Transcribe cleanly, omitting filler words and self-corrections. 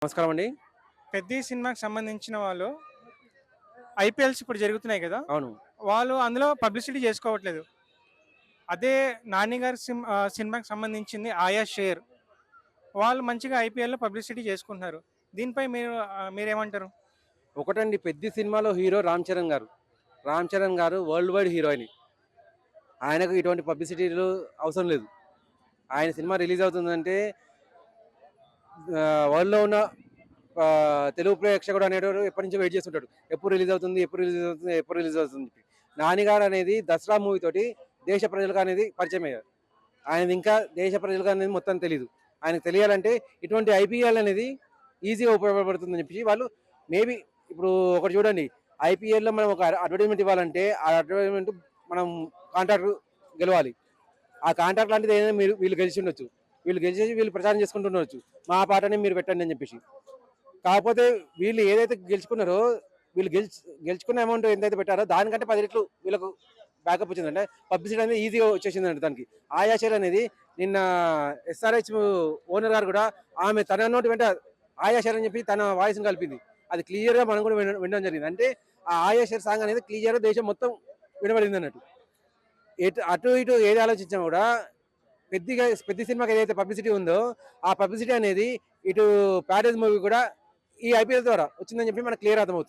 నమస్కారం అండి. పెద్ద సినిమాకి సంబంధించిన వాళ్ళు ఐపీఎల్స్ ఇప్పుడు జరుగుతున్నాయి కదా! అవును. వాళ్ళు అందులో పబ్లిసిటీ చేసుకోవట్లేదు. అదే 'నాని' గారి సినిమాకి సంబంధించింది 'ఆయా షేర్' వాళ్ళు మంచిగా ఐపీఎల్‌లో పబ్లిసిటీ చేసుకుంటున్నారు. దీనిపై మీరేమంటారు? ఒకటండి, 'పెద్ది' సినిమాలో హీరో 'రామ్ చరణ్' గారు. 'రామ్ చరణ్' గారు వరల్డ్ వైడ్ హీరో ఆయన. ఆయనకు ఇటువంటి పబ్లిసిటీలు అవసరం లేదు. ఆయన సినిమా రిలీజ్ అవుతుందంటే వరల్డ్‌లో ఉన్న తెలుగు ప్రేక్షకుడు అనేటోడు ఎప్పటినుంచో వెయిట్ చేస్తుంటాడు. ఎప్పుడు రిలీజ్ అవుతుంది? ఎప్పుడు రిలీజ్ అవుతుంది? ఎప్పుడు రిలీజ్ అవుతుంది చెప్పి. 'నాని' గారు అనేది 'దసరా' మూవీ తోటి దేశ ప్రజలకు అనేది పరిచయం అయ్యారు. ఆయనది ఇంకా దేశ ప్రజలకు అనేది మొత్తం తెలీదు. ఆయనకు తెలియాలంటే ఇటువంటి ఐపీఎల్ అనేది ఈజీగా ఉపయోగపడుతుందని చెప్పి వాళ్ళు మేబీ ఇప్పుడు ఒకటి చూడండి, ఐపీఎల్‌లో మనం ఒక అడ్వర్టైజ్మెంట్ ఇవ్వాలంటే ఆ అడ్వర్టైజ్మెంట్ మనం కాంట్రాక్ట్ గెలవాలి. ఆ కాంట్రాక్ట్ లాంటిది ఏదైనా వీళ్ళు గెలిచి ఉండొచ్చు. వీళ్ళు గెలిచేసి వీళ్ళు ప్రచారం చేసుకుంటుండొచ్చు. మా పాటనే మీరు పెట్టండి అని చెప్పేసి. కాకపోతే వీళ్ళు ఏదైతే గెలుచుకున్నారో, వీళ్ళు గెలుచుకున్న అమౌంట్ ఎంతైతే పెట్టారో దానికంటే 10 రెట్లు వీళ్ళకు బ్యాకప్ వచ్చిందంటే పబ్లిసిటీ అనేది ఈజీగా వచ్చేసిందండి దానికి. ఆయా షేర్ అనేది నిన్న ఎస్ఆర్హెచ్ ఓనర్ గారు కూడా ఆమె తన నోటి వెంట ఆయా షేర్ అని చెప్పి తన వాయిస్ని కలిపింది. అది క్లియర్గా మనం కూడా వినడం జరిగింది. అంటే ఆ ఆయా షేర్ సాంగ్ అనేది క్లియర్గా దేశం మొత్తం వినబడింది అన్నట్టు. అటు ఇటు ఏది ఆలోచించినా కూడా పెద్ద సినిమాకి ఏదైతే పబ్లిసిటీ ఉందో ఆ పబ్లిసిటీ అనేది ఇటు ప్యారేజ్ మూవీ కూడా ఈ ఐపీఎల్ ద్వారా వచ్చిందని చెప్పి మనకు క్లియర్ అర్థమవుతుంది.